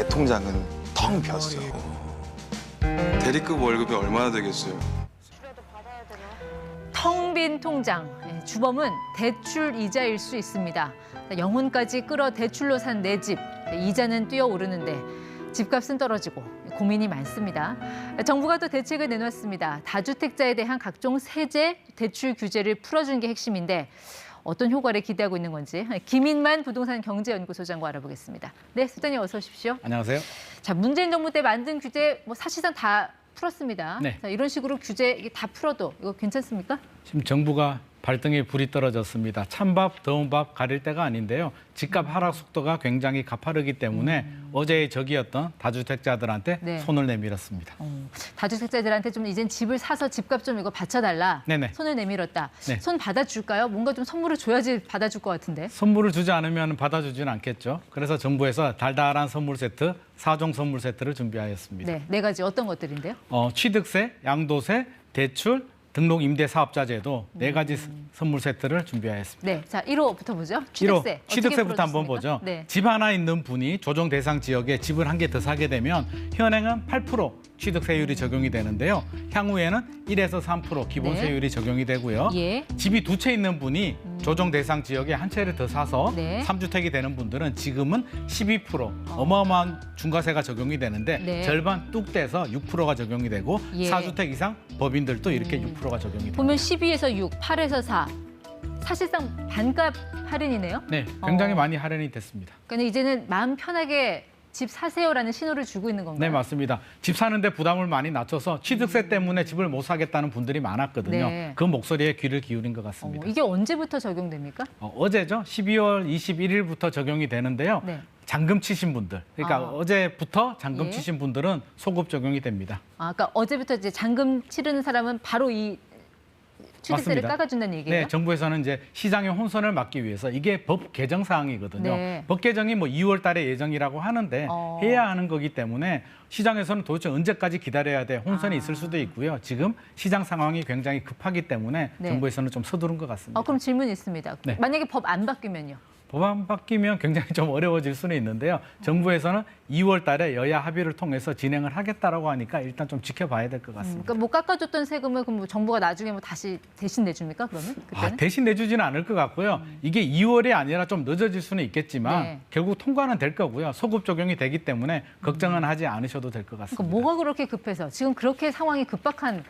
내 통장은 텅 비었어. 대리급 월급이 얼마나 되겠어요? 텅 빈 통장. 주범은 대출 이자일 수 있습니다. 영혼까지 끌어 대출로 산 내 집. 이자는 뛰어오르는데 집값은 떨어지고 고민이 많습니다. 정부가 또 대책을 내놨습니다. 다주택자에 대한 각종 세제, 대출 규제를 풀어준 게 핵심인데 어떤 효과를 기대하고 있는 건지 김인만 부동산 경제연구소장과 알아보겠습니다. 네, 소장님 어서 오십시오. 안녕하세요. 자, 문재인 정부 때 만든 규제 사실상 다 풀었습니다. 네. 자, 이런 식으로 규제 이게 다 풀어도 이거 괜찮습니까? 지금 정부가 발등에 불이 떨어졌습니다. 찬밥, 더운 밥 가릴 때가 아닌데요. 집값 하락 속도가 굉장히 가파르기 때문에 어제의 적이었던 다주택자들한테 네. 손을 내밀었습니다. 다주택자들한테 좀 이젠 집을 사서 집값 좀 이거 받쳐달라. 네네. 손을 내밀었다. 네. 손 받아줄까요? 뭔가 좀 선물을 줘야지 받아줄 것 같은데. 선물을 주지 않으면 받아주지는 않겠죠. 그래서 정부에서 달달한 선물 세트, 4종 선물 세트를 준비하였습니다. 네, 네 가지 어떤 것들인데요? 취득세, 양도세, 대출, 등록 임대 사업자 제도 네 가지 선물 세트를 준비하였습니다. 네, 자 1호부터 보죠. 1호, 취득세. 취득세부터 한번 풀어주십니까? 보죠. 네. 집 하나 있는 분이 조정 대상 지역에 집을 한 개 더 사게 되면 현행은 8% 취득세율이 적용이 되는데요. 향후에는 1에서 3% 기본세율이 적용이 되고요. 예. 집이 두 채 있는 분이 조정 대상 지역에 한 채를 더 사서 네. 3주택이 되는 분들은 지금은 12% 어마어마한 중과세가 적용이 되는데 네. 절반 뚝 떼서 6%가 적용이 되고 예. 4주택 이상 법인들도 이렇게 6%가 적용이 됩니다. 보면 12에서 6, 8에서 4. 사실상 반값 할인이네요. 네, 굉장히 어. 많이 할인이 됐습니다. 그러니까 이제는 마음 편하게 집 사세요라는 신호를 주고 있는 건가요? 네, 맞습니다. 집 사는데 부담을 많이 낮춰서 취득세 때문에 집을 못 사겠다는 분들이 많았거든요. 네. 그 목소리에 귀를 기울인 것 같습니다. 이게 언제부터 적용됩니까? 어제죠. 12월 21일부터 적용이 되는데요. 네. 잔금 치신 분들, 그러니까 아. 어제부터 잔금 예. 치신 분들은 소급 적용이 됩니다. 그러니까 어제부터 이제 잔금 치르는 사람은 바로 이 취득세를 맞습니다. 깎아준다는 얘기예요? 네, 정부에서는 이제 시장의 혼선을 막기 위해서 이게 법 개정 사항이거든요. 네. 법 개정이 2월 달에 예정이라고 하는데 해야 하는 거기 때문에 시장에서는 도대체 언제까지 기다려야 돼 혼선이 있을 수도 있고요. 지금 시장 상황이 굉장히 급하기 때문에 네. 정부에서는 좀 서두른 것 같습니다. 그럼 질문이 있습니다. 네. 만약에 법 안 바뀌면요? 법안 바뀌면 굉장히 좀 어려워질 수는 있는데요. 정부에서는 2월 달에 여야 합의를 통해서 진행을 하겠다라고 하니까 일단 좀 지켜봐야 될 것 같습니다. 그러니까 깎아줬던 세금을 그럼 정부가 나중에 다시 대신 내줍니까? 그러면 그때는? 대신 내주지는 않을 것 같고요. 이게 2월이 아니라 좀 늦어질 수는 있겠지만 네. 결국 통과는 될 거고요. 소급 적용이 되기 때문에 걱정은 하지 않으셔도 될 것 같습니다. 그러니까 뭐가 그렇게 급해서 지금 그렇게 상황이 급박한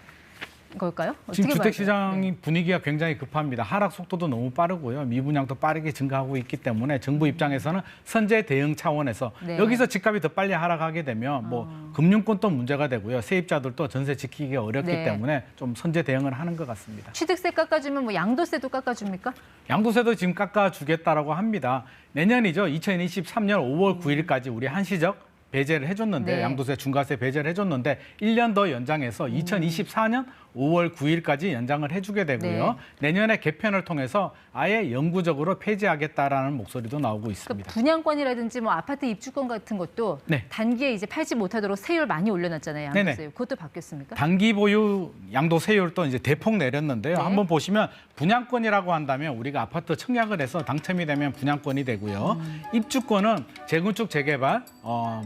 걸까요? 지금 어떻게 봐야 돼요? 주택시장이 분위기가 굉장히 급합니다. 하락 속도도 너무 빠르고요. 미분양도 빠르게 증가하고 있기 때문에 정부 입장에서는 선제 대응 차원에서 네. 여기서 집값이 더 빨리 하락하게 되면 금융권도 문제가 되고요. 세입자들도 전세 지키기가 어렵기 네. 때문에 좀 선제 대응을 하는 것 같습니다. 취득세 깎아주면 양도세도 깎아줍니까? 양도세도 지금 깎아주겠다라고 합니다. 내년이죠. 2023년 5월 9일까지 우리 한시적 배제를 해줬는데 네. 양도세 중과세 배제를 해줬는데 1년 더 연장해서 2024년 5월 9일까지 연장을 해주게 되고요. 네. 내년에 개편을 통해서 아예 영구적으로 폐지하겠다라는 목소리도 나오고 있습니다. 그러니까 분양권이라든지 아파트 입주권 같은 것도 네. 단기에 이제 팔지 못하도록 세율 많이 올려놨잖아요. 네네. 양도세. 그것도 바뀌었습니까? 단기 보유 양도세율도 이제 대폭 내렸는데요. 네. 한번 보시면 분양권이라고 한다면 우리가 아파트 청약을 해서 당첨이 되면 분양권이 되고요. 입주권은 재건축 재개발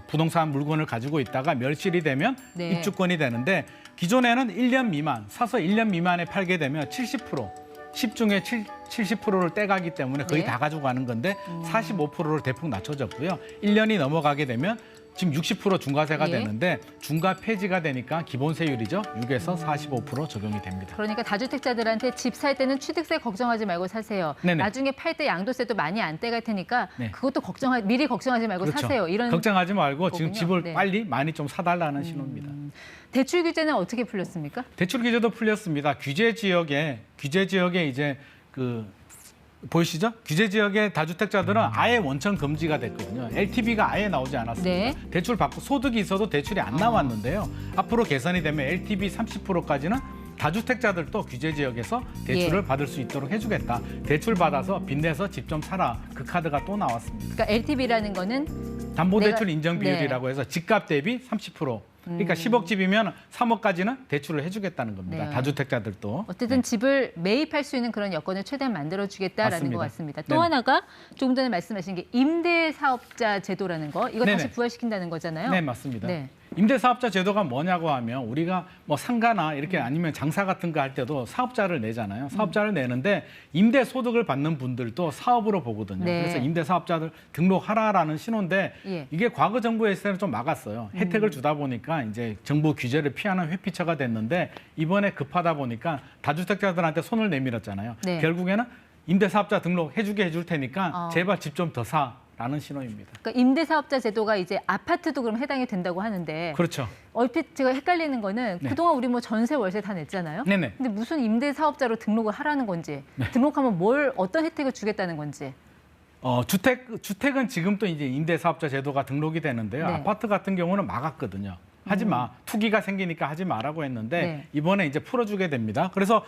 부동산 물건을 가지고 있다가 멸실이 되면 네. 입주권이 되는데 기존에는 1년 미만 사서 1년 미만에 팔게 되면 70% 10중에 70%를 떼가기 때문에 거의 네. 다 가져가는 건데 45%를 대폭 낮춰졌고요. 1년이 넘어가게 되면 지금 60% 중과세가 예. 되는데 중과 폐지가 되니까 기본세율이죠. 6에서 45% 적용이 됩니다. 그러니까 다주택자들한테 집 살 때는 취득세 걱정하지 말고 사세요. 네네. 나중에 팔 때 양도세도 많이 안 떼갈 테니까 네. 그것도 미리 걱정하지 말고 그렇죠. 사세요. 이런 걱정하지 말고 지금 거군요. 집을 네. 빨리 많이 좀 사달라는 신호입니다. 대출 규제는 어떻게 풀렸습니까? 대출 규제도 풀렸습니다. 규제 지역에 이제 보이시죠? 규제 지역의 다주택자들은 아예 원천 금지가 됐거든요. LTV가 아예 나오지 않았습니다. 네. 대출 받고 소득이 있어도 대출이 안 나왔는데요. 앞으로 개선이 되면 LTV 30%까지는 다주택자들도 규제 지역에서 대출을 예. 받을 수 있도록 해주겠다. 대출 받아서 빚내서 집 좀 사라. 그 카드가 또 나왔습니다. 그러니까 LTV라는 거는 담보대출 인정 네. 비율이라고 해서 집값 대비 30%. 그러니까 10억 집이면 3억까지는 대출을 해주겠다는 겁니다. 네. 다주택자들도. 어쨌든 집을 매입할 수 있는 그런 여건을 최대한 만들어주겠다라는 맞습니다. 것 같습니다. 또 네네. 하나가 조금 전에 말씀하신 게 임대사업자 제도라는 거, 이거 다시 네네. 부활시킨다는 거잖아요. 네, 맞습니다. 네. 임대사업자 제도가 뭐냐고 하면 우리가 뭐 상가나 이렇게 아니면 장사 같은 거 할 때도 사업자를 내잖아요. 사업자를 내는데 임대소득을 받는 분들도 사업으로 보거든요. 네. 그래서 임대사업자들 등록하라라는 신호인데 예. 이게 과거 정부에서는 좀 막았어요. 혜택을 주다 보니까 이제 정부 규제를 피하는 회피처가 됐는데 이번에 급하다 보니까 다주택자들한테 손을 내밀었잖아요. 네. 결국에는 임대사업자 등록해주게 해줄 테니까 제발 집 좀 더 사. 라는 신호입니다. 그러니까 임대사업자 제도가 이제 아파트도 그럼 해당이 된다고 하는데 그렇죠. 얼핏 제가 헷갈리는 거는 네. 그동안 우리 뭐 전세 월세 다 냈잖아요. 네네. 근데 무슨 임대사업자로 등록을 하라는 건지, 등록하면 어떤 혜택을 주겠다는 건지. 주택은 지금 또 이제 임대사업자 제도가 등록이 되는데요. 네. 아파트 같은 경우는 막았거든요. 하지 마. 투기가 생기니까 하지 마라고 했는데 네. 이번에 이제 풀어주게 됩니다. 그래서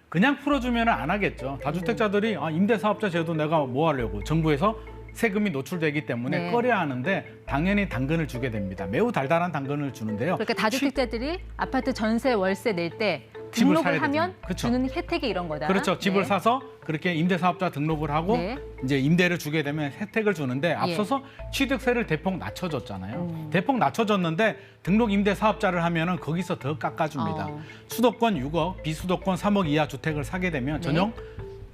그냥 풀어주면 안 하겠죠. 다주택자들이 임대사업자 제도 내가 뭐 하려고 정부에서 세금이 노출되기 때문에 네. 꺼려야 하는데 당연히 당근을 주게 됩니다. 매우 달달한 당근을 주는데요. 그러니까 다주택자들이 아파트 전세 월세 낼 때 집을 등록을 사야 하면 되잖아요. 그렇죠. 주는 혜택이 이런 거다. 그렇죠. 집을 네. 사서 그렇게 임대사업자 등록을 하고 네. 이제 임대를 주게 되면 혜택을 주는데 앞서서 취득세를 대폭 낮춰줬잖아요. 대폭 낮춰줬는데 등록 임대사업자를 하면은 거기서 더 깎아줍니다. 수도권 6억, 비수도권 3억 이하 주택을 사게 되면 전용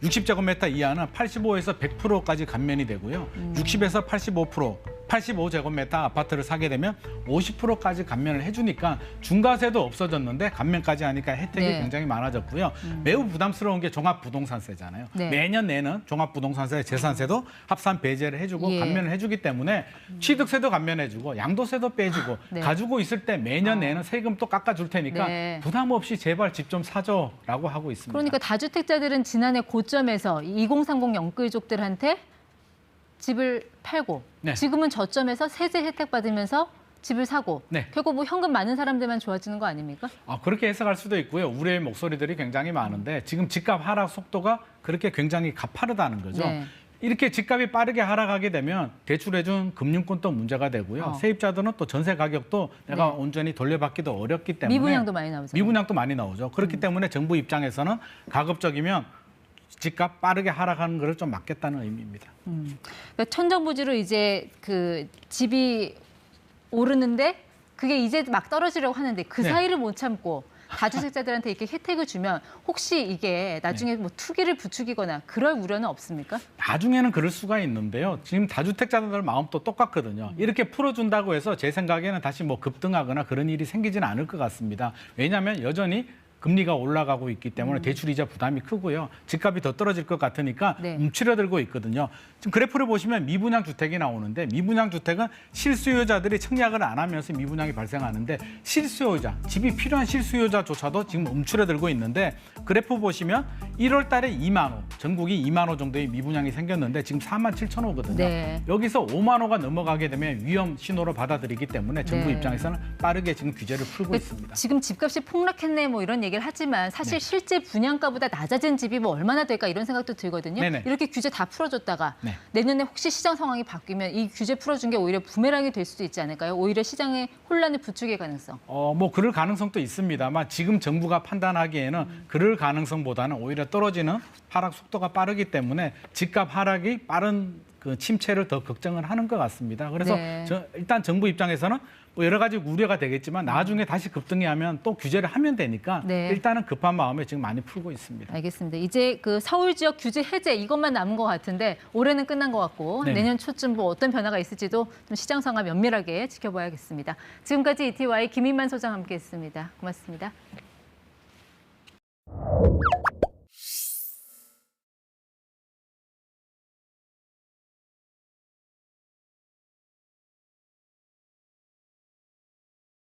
60제곱미터 이하는 85에서 100%까지 감면이 되고요. 60에서 85%, 85제곱미터 아파트를 사게 되면 50%까지 감면을 해주니까 중과세도 없어졌는데 감면까지 하니까 혜택이 네. 굉장히 많아졌고요. 매우 부담스러운 게 종합부동산세잖아요. 네. 매년 내는 종합부동산세, 재산세도 합산 배제를 해주고 예. 감면을 해주기 때문에 취득세도 감면해주고 양도세도 빼주고 네. 가지고 있을 때 매년 내는 세금 또 깎아줄 테니까 네. 부담 없이 제발 집 좀 사줘라고 하고 있습니다. 그러니까 다주택자들은 지난해 고점에서 2030 영끌족들한테 집을 팔고 네. 지금은 저점에서 세제 혜택 받으면서 집을 사고 네. 결국 뭐 현금 많은 사람들만 좋아지는 거 아닙니까? 그렇게 해석할 수도 있고요. 우려의 목소리들이 굉장히 많은데 지금 집값 하락 속도가 그렇게 굉장히 가파르다는 거죠. 네. 이렇게 집값이 빠르게 하락하게 되면 대출해준 금융권도 문제가 되고요. 세입자들은 또 전세 가격도 내가 네. 온전히 돌려받기도 어렵기 때문에 미분양도 많이 나오잖아요. 미분양도 많이 나오죠. 그렇기 때문에 정부 입장에서는 가급적이면 집값 빠르게 하락하는 것을 좀 막겠다는 의미입니다. 그러니까 천정부지로 이제 그 집이 오르는데 그게 이제 막 떨어지려고 하는데 그 네. 사이를 못 참고 다주택자들한테 이렇게 혜택을 주면 혹시 이게 나중에 뭐 투기를 부추기거나 그럴 우려는 없습니까? 나중에는 그럴 수가 있는데요. 지금 다주택자들 마음도 똑같거든요. 이렇게 풀어준다고 해서 제 생각에는 다시 뭐 급등하거나 그런 일이 생기지는 않을 것 같습니다. 왜냐하면 여전히 금리가 올라가고 있기 때문에 대출이자 부담이 크고요. 집값이 더 떨어질 것 같으니까 네. 움츠려들고 있거든요. 지금 그래프를 보시면 미분양 주택이 나오는데 미분양 주택은 실수요자들이 청약을 안 하면서 미분양이 발생하는데 실수요자, 집이 필요한 실수요자조차도 지금 움츠려들고 있는데 그래프 보시면 1월 달에 2만 호, 전국이 2만 호 정도의 미분양이 생겼는데 지금 4만 7천 호거든요. 네. 여기서 5만 호가 넘어가게 되면 위험 신호로 받아들이기 때문에 정부 네. 입장에서는 빠르게 지금 규제를 풀고 있습니다. 지금 집값이 폭락했네 뭐 이런 얘기를 하지만 사실 실제 분양가보다 낮아진 집이 뭐 얼마나 될까 이런 생각도 들거든요. 네네. 이렇게 규제 다 풀어줬다가 네. 내년에 혹시 시장 상황이 바뀌면 이 규제 풀어준 게 오히려 부메랑이 될 수도 있지 않을까요? 오히려 시장의 혼란을 부추길 가능성. 뭐 그럴 가능성도 있습니다만 지금 정부가 판단하기에는 그럴 가능성보다는 오히려 떨어지는 하락 속도가 빠르기 때문에 집값 하락이 빠른 그 침체를 더 걱정을 하는 것 같습니다. 그래서 네. 일단 정부 입장에서는 뭐 여러 가지 우려가 되겠지만 나중에 다시 급등이 하면 또 규제를 하면 되니까 네. 일단은 급한 마음에 지금 많이 풀고 있습니다. 알겠습니다. 이제 그 서울 지역 규제 해제 이것만 남은 것 같은데 올해는 끝난 것 같고 네. 내년 초쯤 뭐 어떤 변화가 있을지도 좀 시장 상황 면밀하게 지켜봐야겠습니다. 지금까지 ETY 김인만 소장 함께했습니다. 고맙습니다.